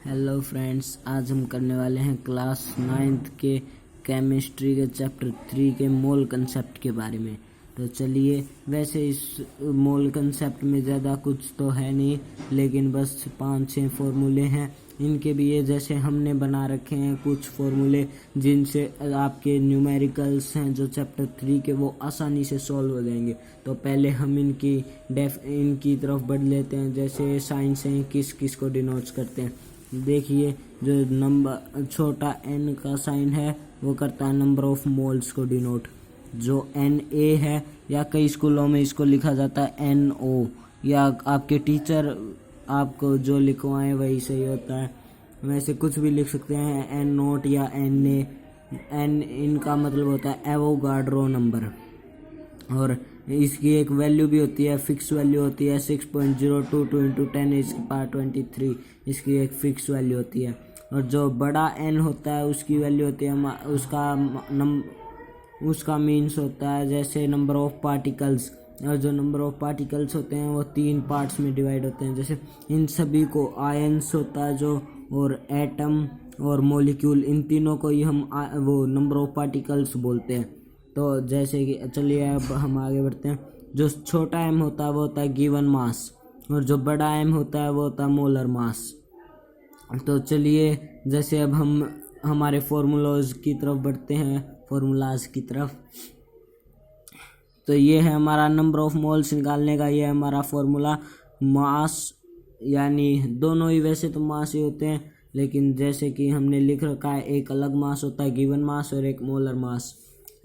Hello friends, आज हम करने वाले हैं क्लास 9th के केमिस्ट्री के चैप्टर 3 के मोल कंसेप्ट के बारे में। तो चलिए, वैसे इस मोल कंसेप्ट में ज़्यादा कुछ तो है नहीं, लेकिन बस 5-6 फार्मूले हैं। इनके भी ये जैसे हमने बना रखे हैं कुछ फार्मूले, जिनसे आपके न्यूमेरिकल्स हैं जो चैप्टर 3 के, वो आसानी से सॉल्व हो जाएंगे। तो पहले हम इनकी तरफ बढ़ लेते हैं। जैसे साइन से किस किस को डिनोट करते हैं। देखिए, जो नंबर छोटा n का साइन है वो करता है नंबर ऑफ मोल्स को डिनोट। जो Na है, या कई स्कूलों में इसको लिखा जाता है No, या आपके टीचर आपको जो लिखवाएं वही सही होता है। वैसे कुछ भी लिख सकते हैं, N0 या Na। n इनका मतलब होता है एवोगाड्रो नंबर, और इसकी एक वैल्यू भी होती है, फिक्स वैल्यू होती है 6.022 इंटू 10⁻23। इसकी एक फिक्स वैल्यू होती है। और जो बड़ा n होता है उसकी वैल्यू होती है उसका मीन्स होता है जैसे नंबर ऑफ पार्टिकल्स। और जो नंबर ऑफ पार्टिकल्स होते हैं वो 3 पार्ट्स में डिवाइड होते हैं। जैसे इन सभी को आयंस होता है जो, और एटम और मॉलिक्यूल, इन तीनों को ही हम वो नंबर ऑफ पार्टिकल्स बोलते हैं। तो जैसे कि चलिए अब हम आगे बढ़ते हैं। जो छोटा m होता है वो होता है गिवन मास, और जो बड़ा m होता है वो होता है मोलर मास। तो चलिए, जैसे अब हम हमारे फार्मूलाज की तरफ बढ़ते हैं, फार्मूलाज की तरफ। तो ये है हमारा नंबर ऑफ मोल्स निकालने का, ये है हमारा फार्मूला। मास यानी दोनों ही वैसे तो मास ही होते हैं, लेकिन जैसे कि हमने लिख रखा है, एक अलग मास होता है गिवन मास और एक मोलर मास।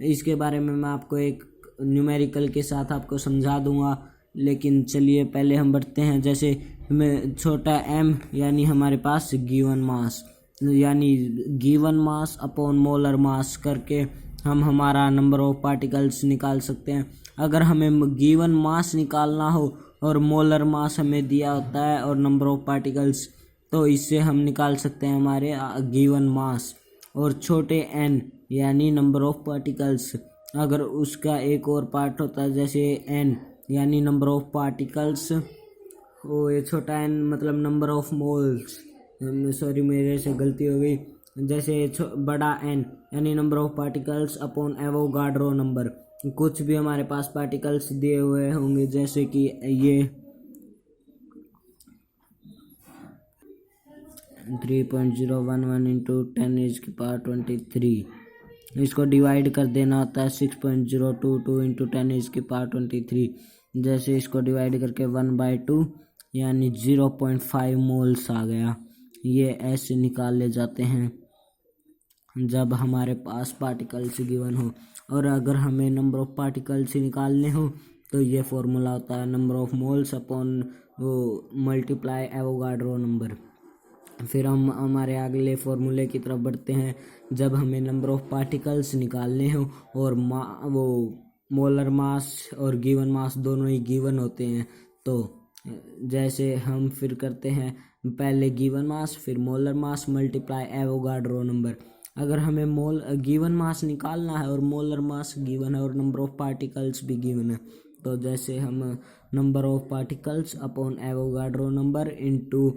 इसके बारे में मैं आपको एक न्यूमेरिकल के साथ आपको समझा दूंगा, लेकिन चलिए पहले हम बढ़ते हैं। जैसे में छोटा m यानी हमारे पास गिवन मास, यानी given mass upon molar mass करके हम हमारा नंबर ऑफ पार्टिकल्स निकाल सकते हैं। अगर हमें गिवन मास निकालना हो और मोलर मास हमें दिया होता है और नंबर ऑफ पार्टिकल्स, तो इससे हम निकाल सकते हैं हमारे गिवन मास। और छोटे n यानी नंबर ऑफ पार्टिकल्स, अगर उसका एक और पार्ट होता है जैसे n यानी नंबर ऑफ पार्टिकल्स, वो ये छोटा n मतलब नंबर ऑफ मोल्स, सॉरी मेरे से गलती हो गई। जैसे बड़ा n यानी number of particles upon Avogadro number. कुछ भी हमारे पास पार्टिकल्स दिए हुए होंगे, जैसे कि ये 3.011 इंटू 10⁻23, इसको डिवाइड कर देना होता है 6.022 इंटू 10⁻23। जैसे इसको डिवाइड करके 1/2 यानी 0.5 मोल्स आ गया। ये ऐसे निकाल ले जाते हैं जब हमारे पास पार्टिकल्स गिवन हो। और अगर हमें नंबर ऑफ पार्टिकल्स निकालने हो तो ये फॉर्मूला होता है नंबर ऑफ मोल्स अपॉन वो मल्टीप्लाई एवोगाड्रो नंबर। फिर हम हमारे अगले फॉर्मूले की तरफ बढ़ते हैं। जब हमें नंबर ऑफ पार्टिकल्स निकालने हो और वो मोलर मास और गिवन मास दोनों ही गिवन होते हैं, तो जैसे हम फिर करते हैं पहले गिवन मास फिर molar mass multiply Avogadro number. अगर हमें गिवन मास निकालना है और मोलर मास गिवन है और नंबर ऑफ पार्टिकल्स भी गिवन है, तो जैसे हम number of particles upon Avogadro number into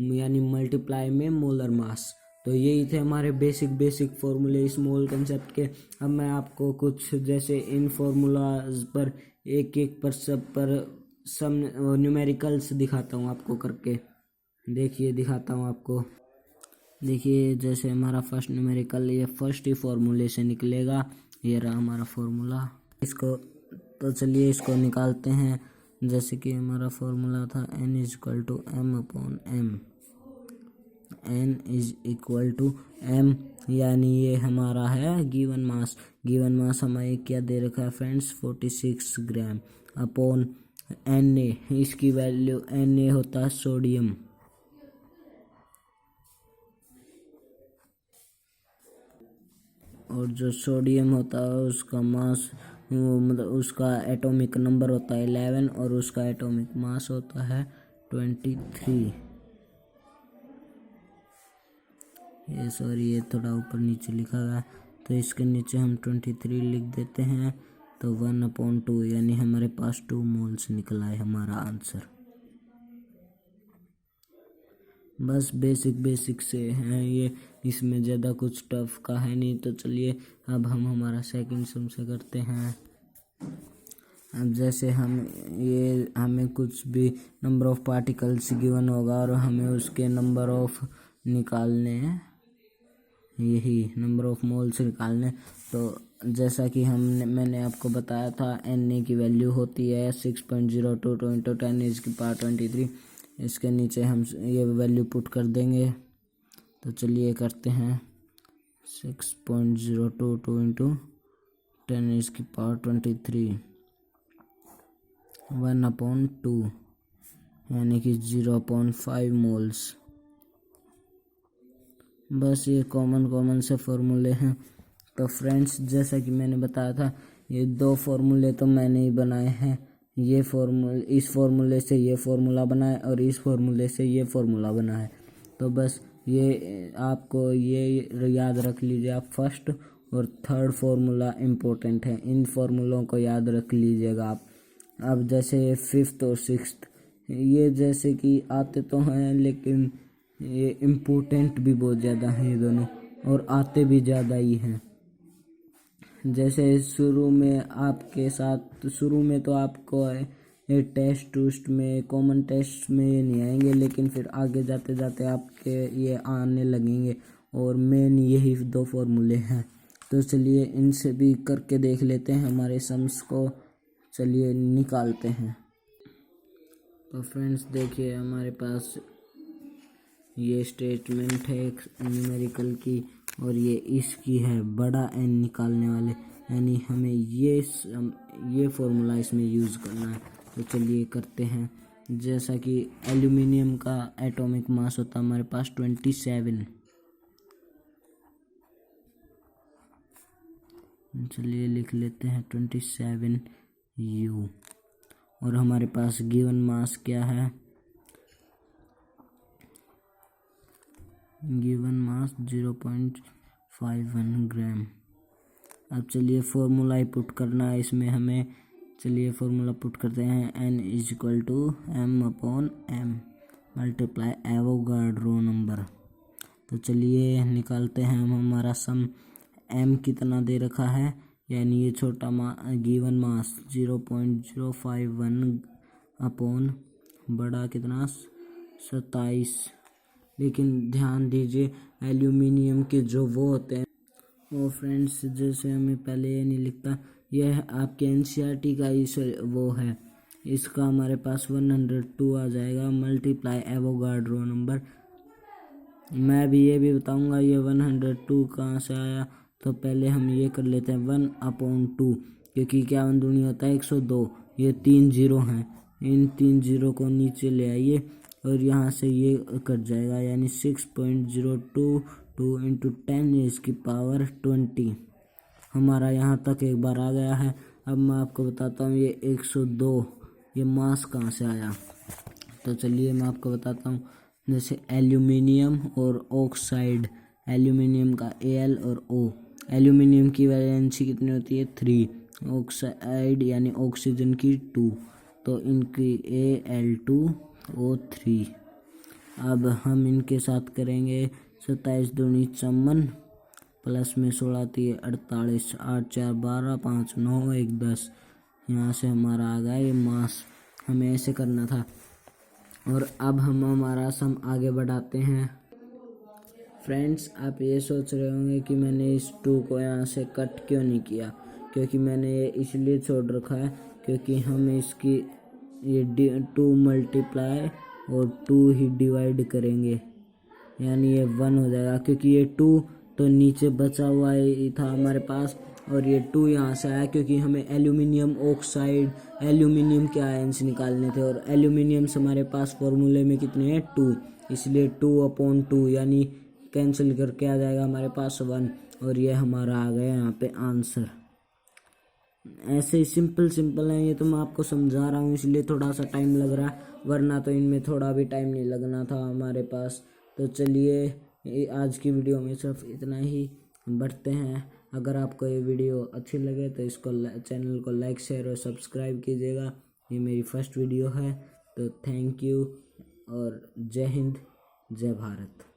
यानी मल्टीप्लाई में मोलर मास। तो यही थे हमारे बेसिक फार्मूले इस मोल कंसेप्ट के। अब मैं आपको कुछ जैसे इन फार्मूलाज पर एक पर सब न्यूमेरिकल्स दिखाता हूँ आपको करके। देखिए, दिखाता हूँ आपको। देखिए, जैसे हमारा फर्स्ट न्यूमेरिकल ये फर्स्ट ही फार्मूले से निकलेगा। ये रहा हमारा फार्मूला। इसको तो चलिए इसको निकालते हैं। जैसे कि हमारा फार्मूला था n is equal to m upon m। n is equal to m यानी ये हमारा है गिवन मास। गिवन मास हमें क्या दे रखा है फ्रेंड्स, 46 ग्राम अपॉन Na। इसकी वैल्यू Na होता है सोडियम, और जो सोडियम होता है उसका मास, वो मतलब उसका एटॉमिक नंबर होता है 11 और उसका एटॉमिक मास होता है 23। ये थोड़ा ऊपर नीचे लिखा हुआ है, तो इसके नीचे हम 23 लिख देते हैं। तो 1/2 यानी हमारे पास 2 मोल्स निकला है हमारा आंसर। बस बेसिक बेसिक से हैं ये, इसमें ज़्यादा कुछ टफ का है नहीं। तो चलिए अब हम हमारा सेकंड सम से करते हैं। अब जैसे हमें कुछ भी नंबर ऑफ पार्टिकल्स गिवन होगा और हमें उसके नंबर ऑफ निकालने हैं, यही नंबर ऑफ मोल्स निकालने। तो जैसा कि मैंने आपको बताया था Na की वैल्यू होती है 6.022 इंटू 10⁻23। इसके नीचे हम ये वैल्यू पुट कर देंगे। तो चलिए करते हैं 6.022 इंटू 10⁻23 1/2 यानी कि 0.5 मोल्स। बस ये कॉमन से फॉर्मूले हैं। तो फ्रेंड्स जैसा कि मैंने बताया था, ये दो फार्मूले तो मैंने ही बनाए हैं। इस फार्मूले से ये फार्मूला बना है और इस फार्मूले से ये फार्मूला बना है। तो बस ये आपको ये याद रख लीजिए। आप फर्स्ट और थर्ड फार्मूला इम्पोर्टेंट है, इन फार्मूलों को याद रख लीजिएगा आप। अब जैसे फिफ्थ और सिक्स्थ, ये जैसे कि आते तो हैं लेकिन ये इम्पोर्टेंट भी बहुत ज़्यादा हैं ये दोनों, और आते भी ज़्यादा ही हैं। जैसे शुरू में तो आपको ये टेस्ट में कॉमन टेस्ट में ये नहीं आएंगे, लेकिन फिर आगे जाते जाते आपके ये आने लगेंगे। और मेन यही दो फॉर्मूले हैं। तो चलिए इनसे भी करके देख लेते हैं, हमारे सम्स को चलिए निकालते हैं। तो फ्रेंड्स देखिए हमारे पास ये स्टेटमेंट है एक न्यूमेरिकल की, और ये इसकी है बड़ा एन निकालने वाले, यानी हमें ये फॉर्मूला इसमें यूज़ करना है। तो चलिए करते हैं। जैसा कि एल्यूमिनियम का एटॉमिक मास होता है हमारे पास 27। चलिए लिख लेते हैं 27U। और हमारे पास गिवन मास क्या है, गिवन मास 0.51 ग्राम। अब चलिए फॉर्मूला ही पुट करना है इसमें हमें। चलिए फॉर्मूला पुट करते हैं N=m/m मल्टीप्लाई एवोगाड्रो नंबर। तो चलिए निकालते हैं हम हमारा सम। m कितना दे रखा है, यानी ये छोटा गिवन मास 0.051 अपॉन बड़ा कितना 27। लेकिन ध्यान दीजिए एल्यूमिनियम के जो वो होते हैं वो फ्रेंड्स, जैसे हमें पहले ये नहीं लिखता, यह आपके एनसीईआरटी का इस वो है, इसका हमारे पास 102 आ जाएगा मल्टीप्लाई एवोगाड्रो नंबर। मैं भी ये भी बताऊंगा ये 102 कहाँ से आया। तो पहले हम ये कर लेते हैं 1/2, क्योंकि क्या 1 दूनी होता है 102। ये 3 जीरो हैं, इन 3 जीरो को नीचे ले आइए और यहाँ से ये कट जाएगा, यानी 6.022 इंटू 10⁻20 हमारा यहाँ तक एक बार आ गया है। अब मैं आपको बताता हूँ ये 102 ये मास कहाँ से आया। तो चलिए मैं आपको बताता हूँ। जैसे एल्यूमिनियम और ऑक्साइड, एल्यूमिनियम का Al और O, एल्यूमिनियम की वैलेंसी कितनी होती है 3, ऑक्साइड यानी ऑक्सीजन की 2, तो इनकी Al2O3। अब हम इनके साथ करेंगे 27 दूनी 54 प्लस में 16 3 48 8 4 12 5 9 1 10। यहाँ से हमारा आ गया ये मास। हमें ऐसे करना था। और अब हम हमारा सम आगे बढ़ाते हैं। फ्रेंड्स आप ये सोच रहे होंगे कि मैंने इस 2 को यहाँ से कट क्यों नहीं किया, क्योंकि मैंने ये इसलिए छोड़ रखा है क्योंकि हम इसकी ये 2 मल्टीप्लाई और 2 ही डिवाइड करेंगे, यानी ये 1 हो जाएगा। क्योंकि ये 2 तो नीचे बचा हुआ ही था हमारे पास, और ये 2 यहाँ से आया क्योंकि हमें एल्यूमिनियम ऑक्साइड, एल्यूमिनियम के आयंस निकालने थे, और एल्यूमिनियम से हमारे पास फॉर्मूले में कितने हैं 2, इसलिए 2/2 यानी कैंसिल करके आ जाएगा हमारे पास 1, और ये हमारा आ गया यहाँ पे आंसर। ऐसे ही सिंपल है ये, तो मैं आपको समझा रहा हूँ इसलिए थोड़ा सा टाइम लग रहा है, वरना तो इनमें थोड़ा भी टाइम नहीं लगना था हमारे पास। तो चलिए आज की वीडियो में सिर्फ इतना ही, बढ़ते हैं। अगर आपको ये वीडियो अच्छी लगे तो इसको चैनल को लाइक शेयर और सब्सक्राइब कीजिएगा। ये मेरी फर्स्ट वीडियो है। तो थैंक यू और जय हिंद। जय भारत।